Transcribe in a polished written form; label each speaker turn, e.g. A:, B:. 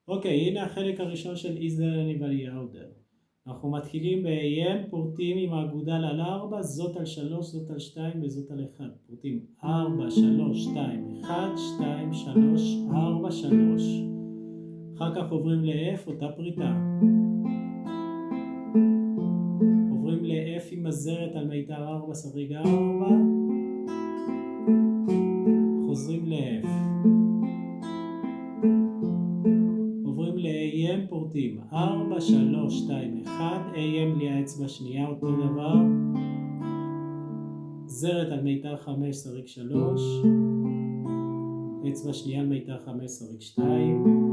A: אוקיי, הנה החלק הראשון של איזדרני וליהודר. אנחנו מתחילים ב-AM, פורטים עם האגודל על 4, זאת על 3, זאת על 2 וזאת על 1. פורטים 4, 3, 2, 1, 2, 3, 4, 3. אחר כך עוברים ל-F, אותה פריטה. עוברים ל-F עם הזרת על מיתר 4, סריגה 4. חוזרים ל-F. עוברים ל-AM, פורטים 4, 3, 2, 1. AM בלי האצבע שנייה, אותו דבר. זרת על מיתר 5, סריג 3. אצבע שנייה על מיתר 5, סריג 2.